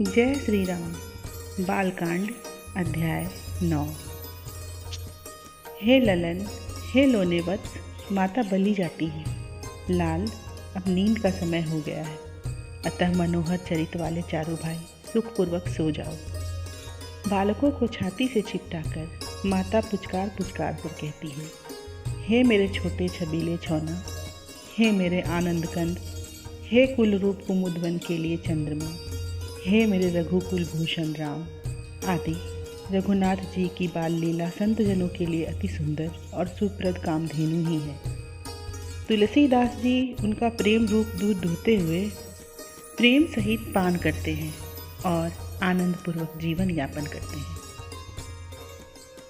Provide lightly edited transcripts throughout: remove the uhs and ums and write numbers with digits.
जय श्री राम। बालकांड अध्याय 9। हे ललन, हे लोने वत्स, माता बलि जाती है। लाल, अब नींद का समय हो गया है, अतः मनोहर चरित वाले चारों भाई सुखपूर्वक सो जाओ। बालकों को छाती से चिपटाकर माता पुचकार पुचकार कर कहती है, हे मेरे छोटे छबीले छौना, हे मेरे आनंद कंद, हे कुल रूप कुमुदवन के लिए चंद्रमा, हे मेरे रघुकुल भूषण राम आदि। रघुनाथ जी की बाल लीला संत जनों के लिए अति सुंदर और सुप्रद कामधेनु ही है। तुलसीदास जी उनका प्रेम रूप दूध दूहते हुए प्रेम सहित पान करते हैं और आनंद पूर्वक जीवन यापन करते हैं।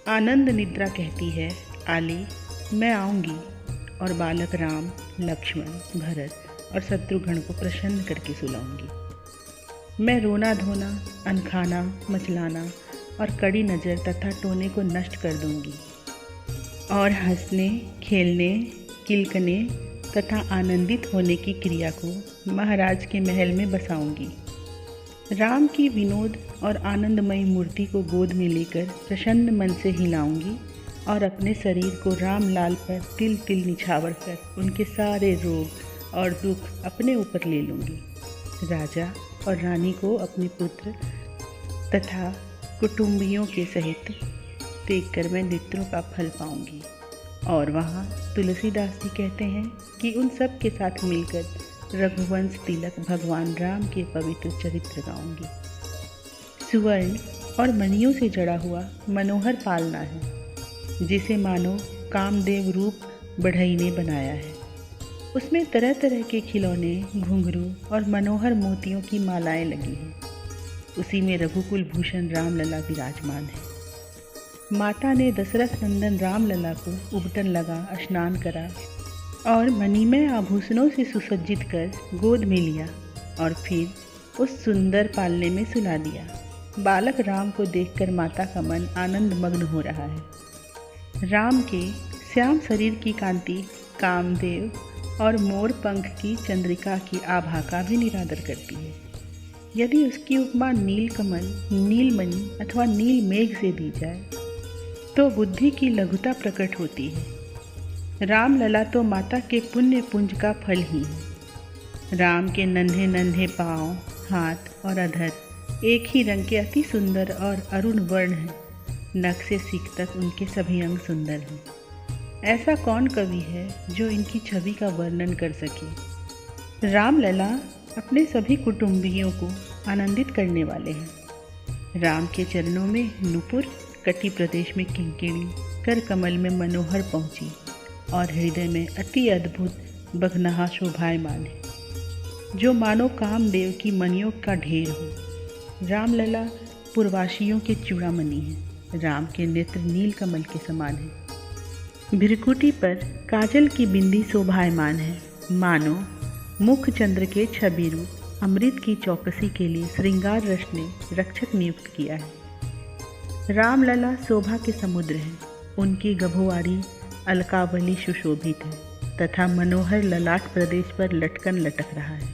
आनंद निद्रा कहती है, आली मैं आऊँगी और बालक राम, लक्ष्मण, भरत और शत्रुघ्न को प्रसन्न करके सुलाऊंगी। मैं रोना धोना, अनखाना, मचलाना और कड़ी नज़र तथा टोने को नष्ट कर दूंगी और हंसने, खेलने, किलकने तथा आनंदित होने की क्रिया को महाराज के महल में बसाऊंगी। राम की विनोद और आनंदमयी मूर्ति को गोद में लेकर प्रसन्न मन से हिलाऊंगी और अपने शरीर को राम लाल पर तिल तिल निछावर कर उनके सारे रोग और दुख अपने ऊपर ले लूँगी। राजा और रानी को अपने पुत्र तथा कुटुंबियों के सहित देखकर मैं नेत्रों का फल पाऊंगी। और वहाँ तुलसीदास जी कहते हैं कि उन सब के साथ मिलकर रघुवंश तिलक भगवान राम के पवित्र चरित्र गाऊंगी। सुवर्ण और मणियों से जड़ा हुआ मनोहर पालना है, जिसे मानो कामदेव रूप बढ़ई ने बनाया है। उसमें तरह तरह के खिलौने, घुंघरू और मनोहर मोतियों की मालाएं लगी हैं। उसी में रघुकुल भूषण रामलला विराजमान है। माता ने दशरथ नंदन रामलला को उबटन लगा स्नान करा और मणिमय आभूषणों से सुसज्जित कर गोद में लिया और फिर उस सुंदर पालने में सुला दिया। बालक राम को देखकर माता का मन आनंद मग्न हो रहा है। राम के श्याम शरीर की कांति कामदेव और मोर पंख की चंद्रिका की आभा का भी निरादर करती है। यदि उसकी उपमा नील कमल, नीलमणि अथवा नील मेघ से दी जाए तो बुद्धि की लघुता प्रकट होती है। रामलला तो माता के पुण्य पुंज का फल ही है। राम के नन्हे नन्हे पाँव, हाथ और अधर एक ही रंग के अति सुंदर और अरुण वर्ण हैं। नख से सीख तक उनके सभी अंग सुंदर हैं। ऐसा कौन कवि है जो इनकी छवि का वर्णन कर सके। रामलला अपने सभी कुटुंबियों को आनंदित करने वाले हैं। राम के चरणों में नुपुर, कटी प्रदेश में किंकिणी, कर कमल में मनोहर पहुँची और हृदय में अति अद्भुत बगनहा शोभायमान है, जो मानो कामदेव की मणियों का ढेर हो। रामलला पूर्वाशियों के चूड़ामणि है। राम के नेत्र नील कमल के समान है। भ्रिकुटी पर काजल की बिंदी शोभायमान है, मानो मुख चंद्र के छवि रूप अमृत की चौकसी के लिए श्रृंगार रस ने रक्षक नियुक्त किया है। रामलला शोभा के समुद्र हैं। उनकी गभुआरी अलकावली सुशोभित है तथा मनोहर ललाट प्रदेश पर लटकन लटक रहा है,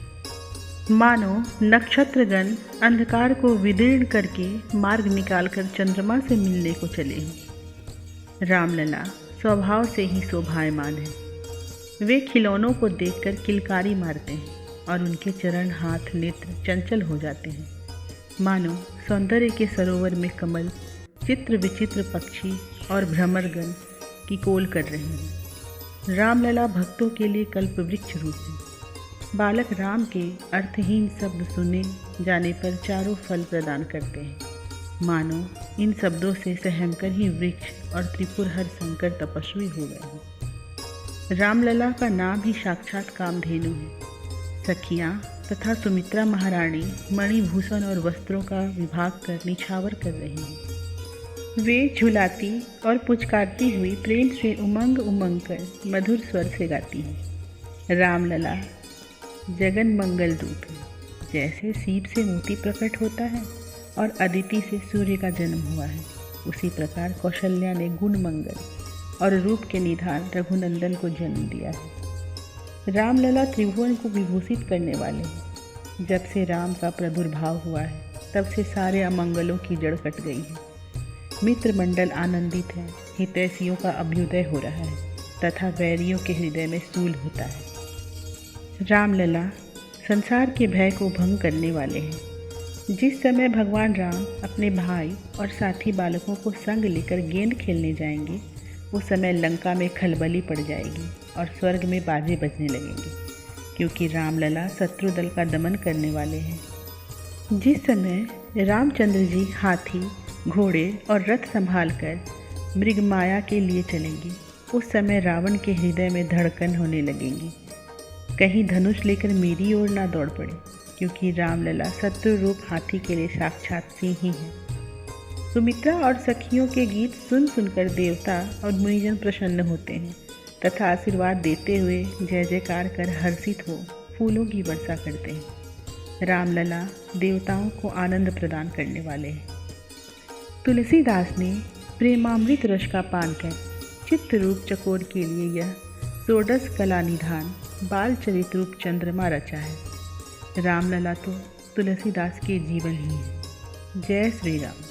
मानो नक्षत्रगण अंधकार को विदीर्ण करके मार्ग निकालकर चंद्रमा से मिलने को चले हों। रामलला स्वभाव से ही शोभायमान है। वे खिलौनों को देखकर किलकारी मारते हैं और उनके चरण, हाथ, नेत्र चंचल हो जाते हैं, मानो सौंदर्य के सरोवर में कमल, चित्र विचित्र पक्षी और भ्रमरगण की कोल कर रहे हैं। रामलला भक्तों के लिए कल्प वृक्ष रूप है। बालक राम के अर्थहीन शब्द सुने जाने पर चारों फल प्रदान करते हैं, मानो इन शब्दों से सहमकर ही वृक्ष और त्रिपुरहर शंकर तपस्वी हो गए हैं। रामलला का नाम ही साक्षात कामधेनु है। सखियाँ तथा सुमित्रा महारानी मणिभूषण और वस्त्रों का विभाग कर निछावर कर रही हैं। वे झुलाती और पुचकारती हुई प्रेम से उमंग उमंग कर मधुर स्वर से गाती हैं। रामलला जगन मंगल रूप है। जैसे सीप से मोती प्रकट होता है और अदिति से सूर्य का जन्म हुआ है, उसी प्रकार कौशल्या ने गुण मंगल और रूप के निधान रघुनंदन को जन्म दिया है। रामलला त्रिभुवन को विभूषित करने वाले हैं। जब से राम का प्रादुर्भाव हुआ है, तब से सारे अमंगलों की जड़ कट गई है। मित्र मंडल आनंदित है, हितैषियों का अभ्युदय हो रहा है तथा वैरियों के हृदय में सूल होता है। रामलला संसार के भय को भंग करने वाले हैं। जिस समय भगवान राम अपने भाई और साथी बालकों को संग लेकर गेंद खेलने जाएंगे, उस समय लंका में खलबली पड़ जाएगी और स्वर्ग में बाजे बजने लगेंगे, क्योंकि रामलला शत्रु दल का दमन करने वाले हैं। जिस समय रामचंद्र जी हाथी, घोड़े और रथ संभालकर मृगमाया के लिए चलेंगे, उस समय रावण के हृदय में धड़कन होने लगेगी। कहीं धनुष लेकर मेरी ओर ना दौड़ पड़े, क्योंकि रामलला शत्रु रूप हाथी के लिए साक्षात सिंह ही है। सुमित्रा और सखियों के गीत सुन सुनकर देवता और मुनिजन प्रसन्न होते हैं तथा आशीर्वाद देते हुए जय जयकार कर हर्षित हो फूलों की वर्षा करते हैं। रामलला देवताओं को आनंद प्रदान करने वाले हैं। तुलसीदास ने प्रेमामृत रस का पान कर चित्त रूप चकोर के लिए यह षोडश कला निधान बाल चरित रूप चंद्रमा रचा है। रामलला तो तुलसीदास के जीवन ही है। जय श्री राम।